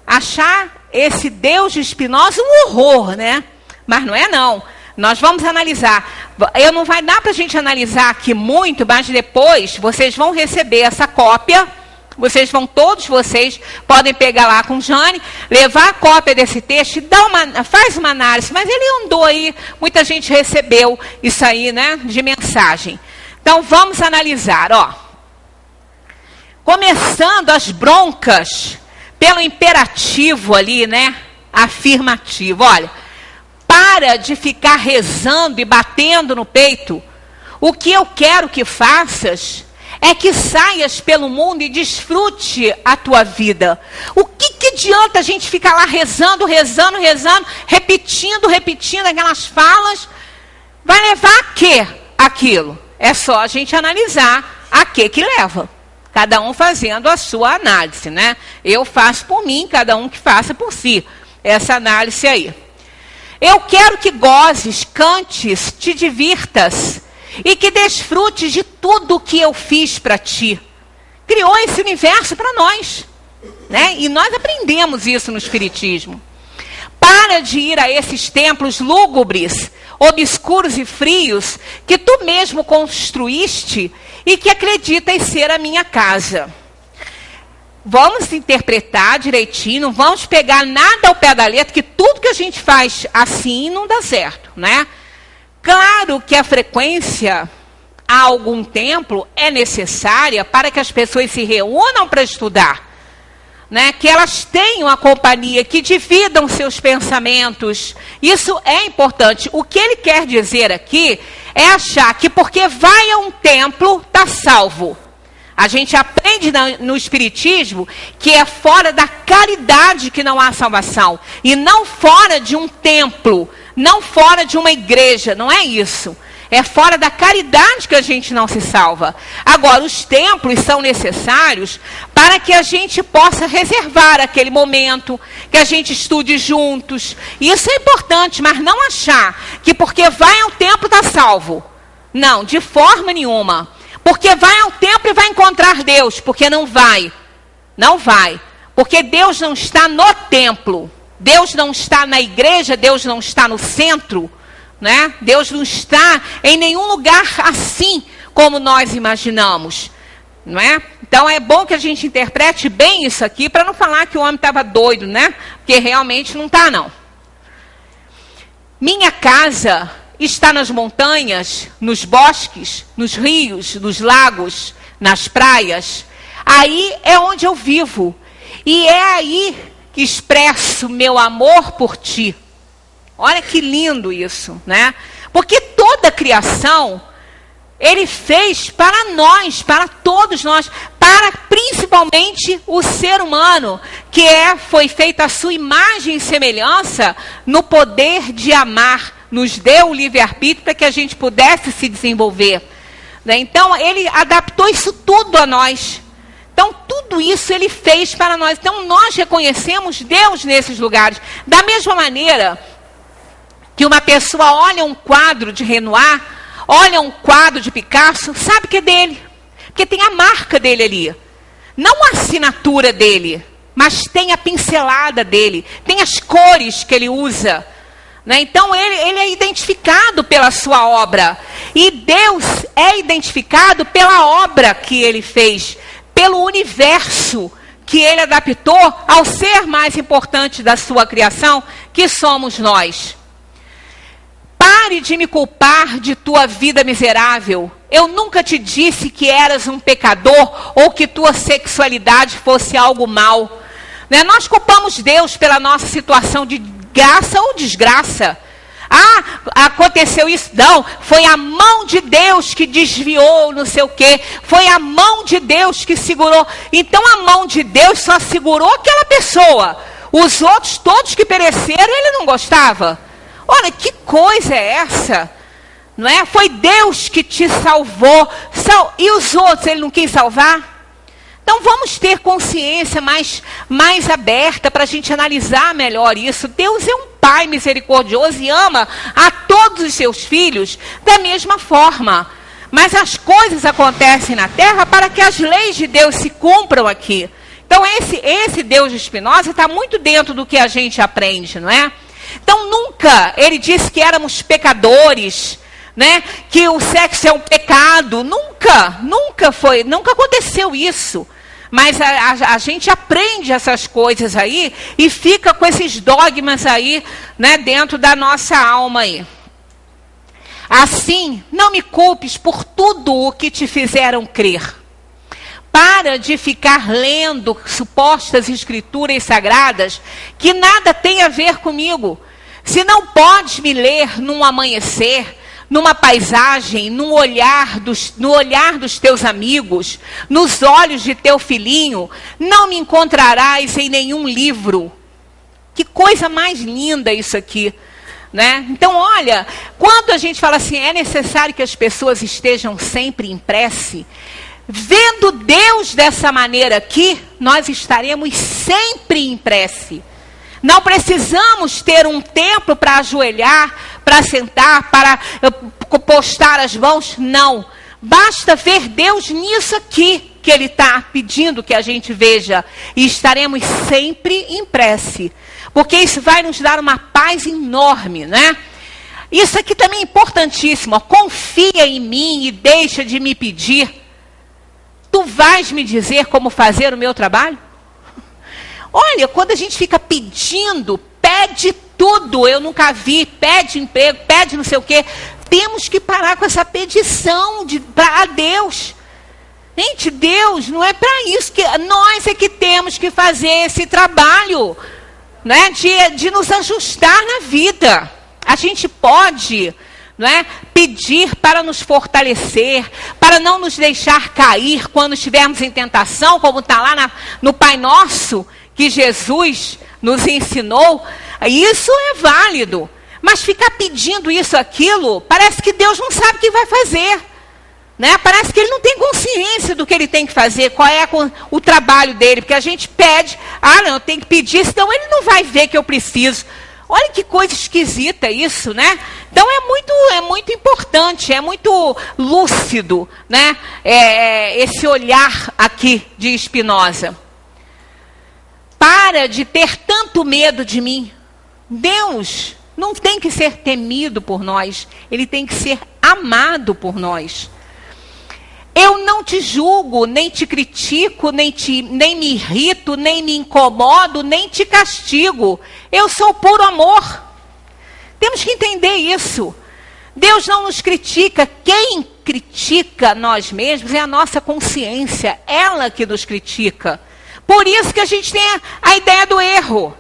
achar esse Deus de Spinoza um horror, né? Mas não é não. Nós vamos analisar. Não vai dar para a gente analisar aqui muito, mas depois vocês vão receber essa cópia. Todos vocês podem pegar lá com Jane, levar a cópia desse texto e faz uma análise. Mas ele andou aí, muita gente recebeu isso aí, né, de mensagem. Então vamos analisar, ó. Começando as broncas pelo imperativo ali, né, afirmativo. Olha, para de ficar rezando e batendo no peito. O que eu quero que faças é que saias pelo mundo e desfrute a tua vida. O que adianta a gente ficar lá rezando, repetindo aquelas falas? Vai levar a quê aquilo? É só a gente analisar a que leva. Cada um fazendo a sua análise, né? Eu faço por mim, cada um que faça por si. Essa análise aí. Eu quero que gozes, cantes, te divirtas e que desfrutes de tudo o que eu fiz para ti. Criou esse universo para nós, né? E nós aprendemos isso no Espiritismo. Para de ir a esses templos lúgubres, obscuros e frios, que tu mesmo construíste e que acreditas ser a minha casa. Vamos interpretar direitinho, não vamos pegar nada ao pé da letra, que tudo que a gente faz assim não dá certo, né? Claro que a frequência a algum templo é necessária para que as pessoas se reúnam para estudar, né? Que elas tenham a companhia, que dividam seus pensamentos. Isso é importante. O que ele quer dizer aqui é achar que porque vai a um templo, está salvo. A gente aprende no Espiritismo que é fora da caridade que não há salvação. E não fora de um templo, não fora de uma igreja, não é isso. É fora da caridade que a gente não se salva. Agora, os templos são necessários para que a gente possa reservar aquele momento, que a gente estude juntos. Isso é importante, mas não achar que porque vai ao templo está salvo. Não, de forma nenhuma. Porque vai ao templo e vai encontrar Deus, porque não vai. Não vai. Porque Deus não está no templo. Deus não está na igreja, Deus não está no centro, né? Deus não está em nenhum lugar assim como nós imaginamos, não é? Então é bom que a gente interprete bem isso aqui, para não falar que o homem estava doido, né? Porque realmente não está, não. Minha casa está nas montanhas, nos bosques, nos rios, nos lagos, nas praias. Aí é onde eu vivo. E é aí que expresso meu amor por ti. Olha que lindo isso, né? Porque toda a criação, ele fez para nós, para todos nós, para principalmente o ser humano, que foi feita a sua imagem e semelhança no poder de amar. Nos deu o livre-arbítrio para que a gente pudesse se desenvolver, né? Então, ele adaptou isso tudo a nós. Então, tudo isso ele fez para nós. Então, nós reconhecemos Deus nesses lugares. Da mesma maneira que uma pessoa olha um quadro de Renoir, olha um quadro de Picasso, sabe que é dele. Porque tem a marca dele ali. Não a assinatura dele, mas tem a pincelada dele. Tem as cores que ele usa. Né? Então, ele é identificado pela sua obra. E Deus é identificado pela obra que ele fez, pelo universo que ele adaptou ao ser mais importante da sua criação, que somos nós. Pare de me culpar de tua vida miserável. Eu nunca te disse que eras um pecador ou que tua sexualidade fosse algo mal. Né? Nós culpamos Deus pela nossa situação de graça ou desgraça. Ah, aconteceu isso. Não, foi a mão de Deus que desviou, não sei o quê. Foi a mão de Deus que segurou. Então a mão de Deus só segurou aquela pessoa. Os outros, todos que pereceram, ele não gostava. Olha, que coisa é essa? não é? Foi Deus que te salvou. E os outros, ele não quis salvar? Então vamos ter consciência mais aberta para a gente analisar melhor isso. Deus é um Pai misericordioso e ama a todos os seus filhos da mesma forma. Mas as coisas acontecem na terra para que as leis de Deus se cumpram aqui. Então esse Deus de Spinoza está muito dentro do que a gente aprende, não é? Então nunca ele disse que éramos pecadores, né? Que o sexo é um pecado. Nunca aconteceu isso. Mas a gente aprende essas coisas aí e fica com esses dogmas aí, né, dentro da nossa alma aí. Assim, não me culpes por tudo o que te fizeram crer. Para de ficar lendo supostas escrituras sagradas que nada tem a ver comigo. Se não podes me ler num amanhecer, numa paisagem, no olhar dos teus amigos, nos olhos de teu filhinho, não me encontrarás em nenhum livro. Que coisa mais linda isso aqui, né? Então, olha, quando a gente fala assim, é necessário que as pessoas estejam sempre em prece, vendo Deus dessa maneira aqui, nós estaremos sempre em prece. Não precisamos ter um tempo para ajoelhar, para sentar, para postar as mãos. Não. Basta ver Deus nisso aqui que Ele está pedindo que a gente veja. E estaremos sempre em prece. Porque isso vai nos dar uma paz enorme, né? Isso aqui também é importantíssimo. Confia em mim e deixa de me pedir. Tu vais me dizer como fazer o meu trabalho? Olha, quando a gente fica pedindo, pede tudo, eu nunca vi, pede emprego, pede não sei o quê. Temos que parar com essa pedição a Deus. Gente, Deus não é para isso, que nós é que temos que fazer esse trabalho, né, de nos ajustar na vida. A gente pode, não é, pedir para nos fortalecer, para não nos deixar cair quando estivermos em tentação, como está lá no Pai Nosso, que Jesus nos ensinou. Isso é válido. Mas ficar pedindo isso, aquilo, parece que Deus não sabe o que vai fazer. Né? Parece que Ele não tem consciência do que Ele tem que fazer, qual é o trabalho dele. Porque a gente pede, não, eu tenho que pedir, senão Ele não vai ver que eu preciso. Olha que coisa esquisita isso, né? Então é muito importante, é muito lúcido, né? Esse olhar aqui de Spinoza. Para de ter tanto medo de mim. Deus não tem que ser temido por nós. Ele tem que ser amado por nós. Eu não te julgo, nem te critico, nem me irrito, nem me incomodo, nem te castigo. Eu sou puro amor. Temos que entender isso. Deus não nos critica. Quem critica nós mesmos é a nossa consciência. Ela que nos critica. Por isso que a gente tem a ideia do erro.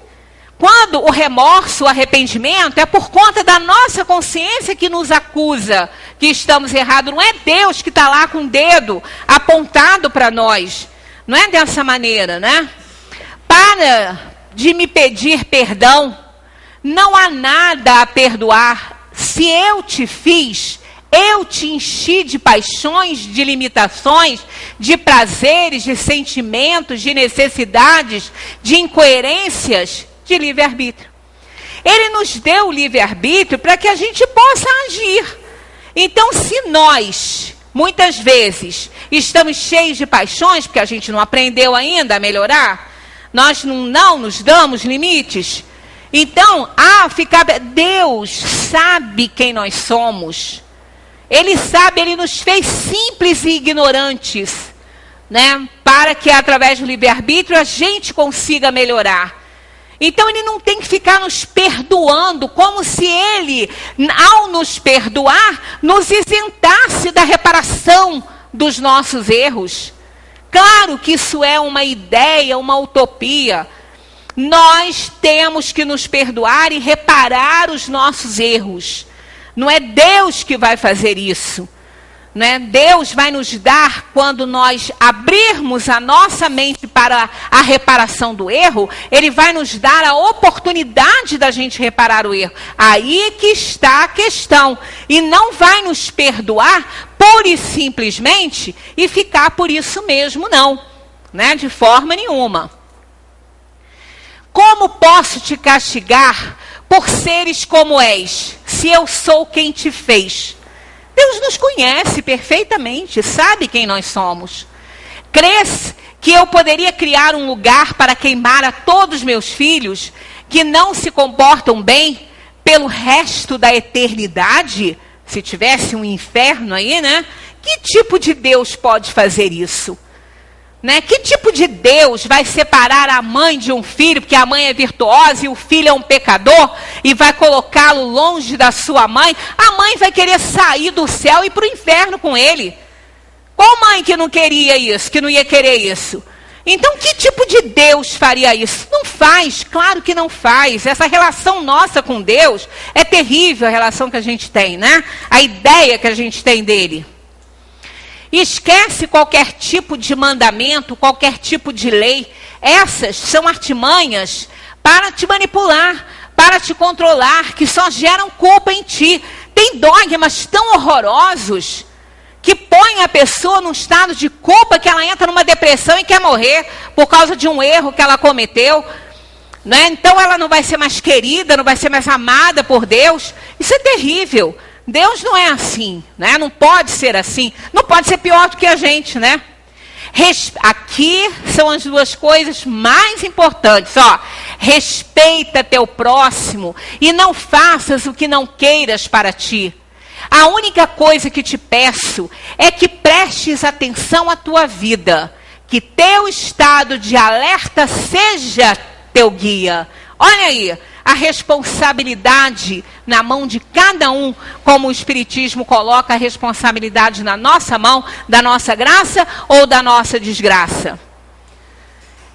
Quando o remorso, o arrependimento, é por conta da nossa consciência que nos acusa que estamos errados. Não é Deus que está lá com o dedo apontado para nós. Não é dessa maneira, né? Para de me pedir perdão. Não há nada a perdoar. Se eu te fiz, eu te enchi de paixões, de limitações, de prazeres, de sentimentos, de necessidades, de incoerências, de livre-arbítrio. Ele nos deu o livre-arbítrio para que a gente possa agir. Então, se nós, muitas vezes, estamos cheios de paixões, porque a gente não aprendeu ainda a melhorar, nós não nos damos limites. Então, Deus sabe quem nós somos. Ele sabe, Ele nos fez simples e ignorantes, né? Para que através do livre-arbítrio a gente consiga melhorar. Então Ele não tem que ficar nos perdoando, como se Ele, ao nos perdoar, nos isentasse da reparação dos nossos erros. Claro que isso é uma ideia, uma utopia. Nós temos que nos perdoar e reparar os nossos erros. Não é Deus que vai fazer isso, né? Deus vai nos dar, quando nós abrirmos a nossa mente para a reparação do erro, Ele vai nos dar a oportunidade da gente reparar o erro. Aí que está a questão. E não vai nos perdoar pura e simplesmente e ficar por isso mesmo, não, né? De forma nenhuma. Como posso te castigar por seres como és, se eu sou quem te fez? Deus nos conhece perfeitamente, sabe quem nós somos. Crês que eu poderia criar um lugar para queimar a todos meus filhos que não se comportam bem pelo resto da eternidade? Se tivesse um inferno aí, né? Que tipo de Deus pode fazer isso? Né? Que tipo de Deus vai separar a mãe de um filho, porque a mãe é virtuosa e o filho é um pecador, e vai colocá-lo longe da sua mãe? A mãe vai querer sair do céu e ir para o inferno com ele. Qual mãe que não queria isso, que não ia querer isso? Então, que tipo de Deus faria isso? Não faz, claro que não faz. Essa relação nossa com Deus é terrível, a relação que a gente tem, né? A ideia que a gente tem dele. Esquece qualquer tipo de mandamento, qualquer tipo de lei. Essas são artimanhas para te manipular, para te controlar, que só geram culpa em ti. Tem dogmas tão horrorosos que põem a pessoa num estado de culpa que ela entra numa depressão e quer morrer por causa de um erro que ela cometeu. Né? Então ela não vai ser mais querida, não vai ser mais amada por Deus. Isso é terrível. Deus não é assim, né? Não pode ser assim. Não pode ser pior do que a gente, né? Aqui são as duas coisas mais importantes. Ó, respeita teu próximo e não faças o que não queiras para ti. A única coisa que te peço é que prestes atenção à tua vida. Que teu estado de alerta seja teu guia. Olha aí. A responsabilidade na mão de cada um, como o Espiritismo coloca a responsabilidade na nossa mão, da nossa graça ou da nossa desgraça.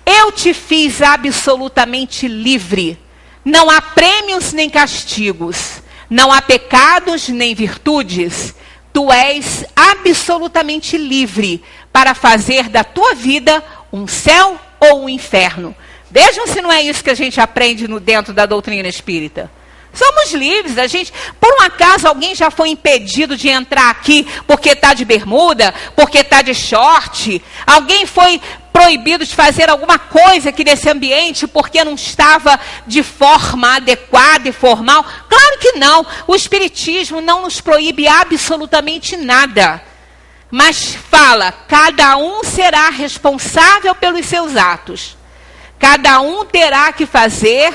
Eu te fiz absolutamente livre. Não há prêmios nem castigos. Não há pecados nem virtudes. Tu és absolutamente livre para fazer da tua vida um céu ou um inferno. Vejam se não é isso que a gente aprende dentro da doutrina espírita. Somos livres, a gente, por um acaso alguém já foi impedido de entrar aqui porque está de bermuda, porque está de short? Alguém foi proibido de fazer alguma coisa aqui nesse ambiente porque não estava de forma adequada e formal? Claro que não, o Espiritismo não nos proíbe absolutamente nada. Mas fala, cada um será responsável pelos seus atos. Cada um terá que fazer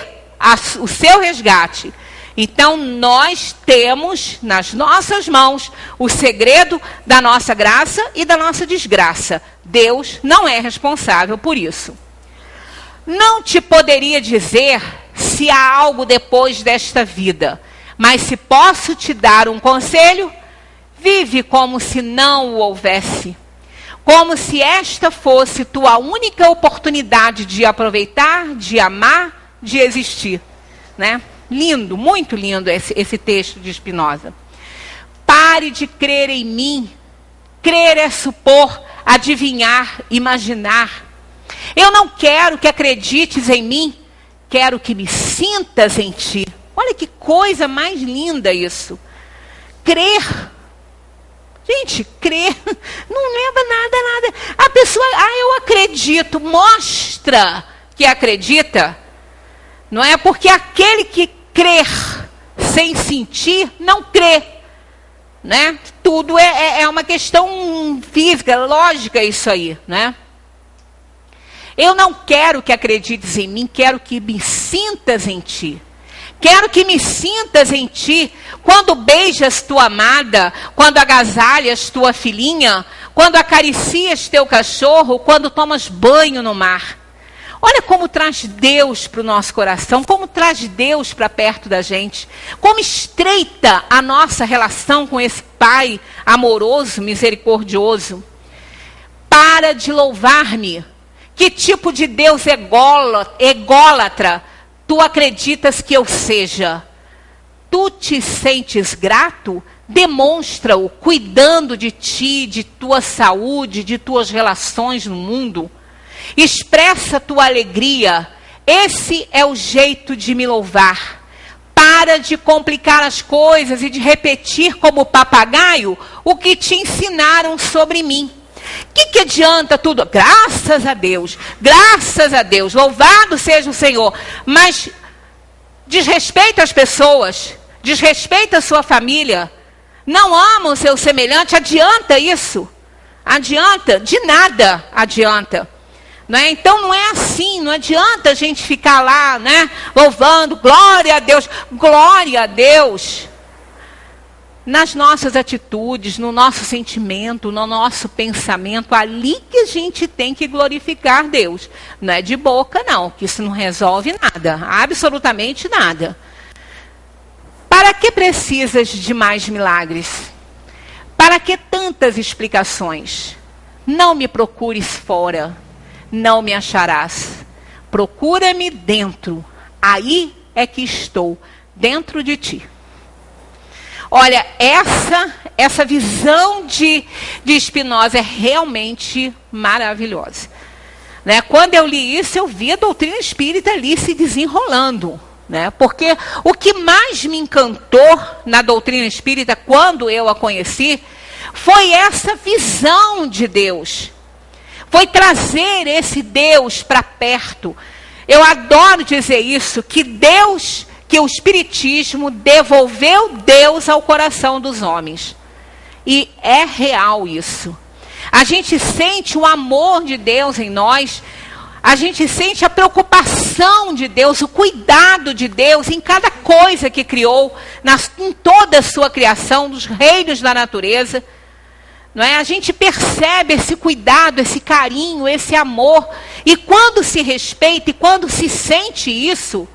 o seu resgate. Então, nós temos nas nossas mãos o segredo da nossa graça e da nossa desgraça. Deus não é responsável por isso. Não te poderia dizer se há algo depois desta vida, mas se posso te dar um conselho, vive como se não o houvesse. Como se esta fosse tua única oportunidade de aproveitar, de amar, de existir. Né? Lindo, muito lindo esse texto de Spinoza. Pare de crer em mim. Crer é supor, adivinhar, imaginar. Eu não quero que acredites em mim, quero que me sintas em ti. Olha que coisa mais linda isso. Crer. Gente, crer não leva nada. A pessoa, eu acredito, mostra que acredita. Não é porque aquele que crer sem sentir, não crê. Né? Tudo é uma questão física, lógica isso aí. Né? Eu não quero que acredites em mim, quero que me sintas em ti. Quero que me sintas em ti quando beijas tua amada, quando agasalhas tua filhinha, quando acaricias teu cachorro, quando tomas banho no mar. Olha como traz Deus para o nosso coração, como traz Deus para perto da gente, como estreita a nossa relação com esse Pai amoroso, misericordioso. Para de louvar-me. Que tipo de Deus ególatra tu acreditas que eu seja? Tu te sentes grato? demonstra-o cuidando de ti, de tua saúde, de tuas relações no mundo. Expressa tua alegria. Esse é o jeito de me louvar. Para de complicar as coisas e de repetir como papagaio o que te ensinaram sobre mim. O que adianta tudo? Graças a Deus, louvado seja o Senhor. Mas desrespeita as pessoas, desrespeita a sua família, não ama o seu semelhante, adianta isso? Adianta? De nada adianta. Não é? Então não é assim, não adianta a gente ficar lá, né, louvando, glória a Deus, glória a Deus. Nas nossas atitudes, no nosso sentimento, no nosso pensamento, ali que a gente tem que glorificar Deus. Não é de boca não, que isso não resolve nada, absolutamente nada. Para que precisas de mais milagres? Para que tantas explicações? Não me procures fora. Não me acharás. Procura-me dentro. Aí é que estou, dentro de ti. Olha, essa visão de Spinoza é realmente maravilhosa. Né? Quando eu li isso, eu vi a doutrina espírita ali se desenrolando. Né? Porque o que mais me encantou na doutrina espírita, quando eu a conheci, foi essa visão de Deus. Foi trazer esse Deus para perto. Eu adoro dizer isso, que o Espiritismo devolveu Deus ao coração dos homens. E é real isso. A gente sente o amor de Deus em nós, a gente sente a preocupação de Deus, o cuidado de Deus em cada coisa que criou, em toda a sua criação, dos reinos da natureza. Não é? A gente percebe esse cuidado, esse carinho, esse amor. E quando se respeita e quando se sente isso,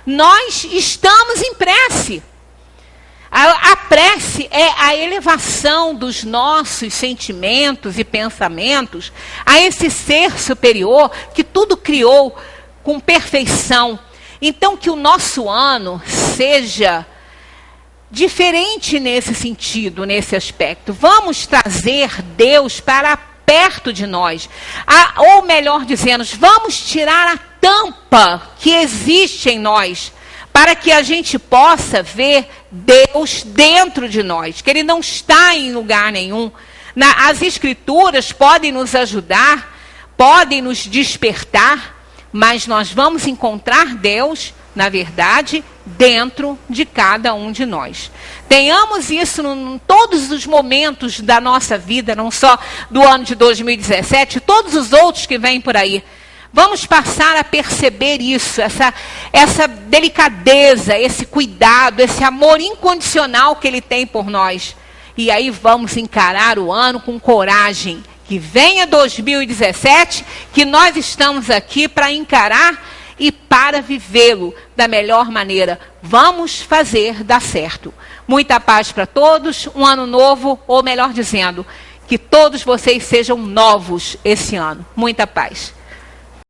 nós estamos em prece. A prece é a elevação dos nossos sentimentos e pensamentos a esse ser superior que tudo criou com perfeição. Então, que o nosso ano seja diferente nesse sentido, nesse aspecto. Vamos trazer Deus para perto de nós. Ou melhor dizendo, vamos tirar a tampa que existe em nós, para que a gente possa ver Deus dentro de nós, que Ele não está em lugar nenhum. As Escrituras podem nos ajudar, podem nos despertar, mas nós vamos encontrar Deus, na verdade, dentro de cada um de nós. Tenhamos isso em todos os momentos da nossa vida, não só do ano de 2017, todos os outros que vêm por aí. Vamos passar a perceber isso, essa delicadeza, esse cuidado, esse amor incondicional que Ele tem por nós. E aí vamos encarar o ano com coragem. Que venha 2017, que nós estamos aqui para encarar e para vivê-lo da melhor maneira. Vamos fazer dar certo. Muita paz para todos, um ano novo, ou melhor dizendo, que todos vocês sejam novos esse ano. Muita paz.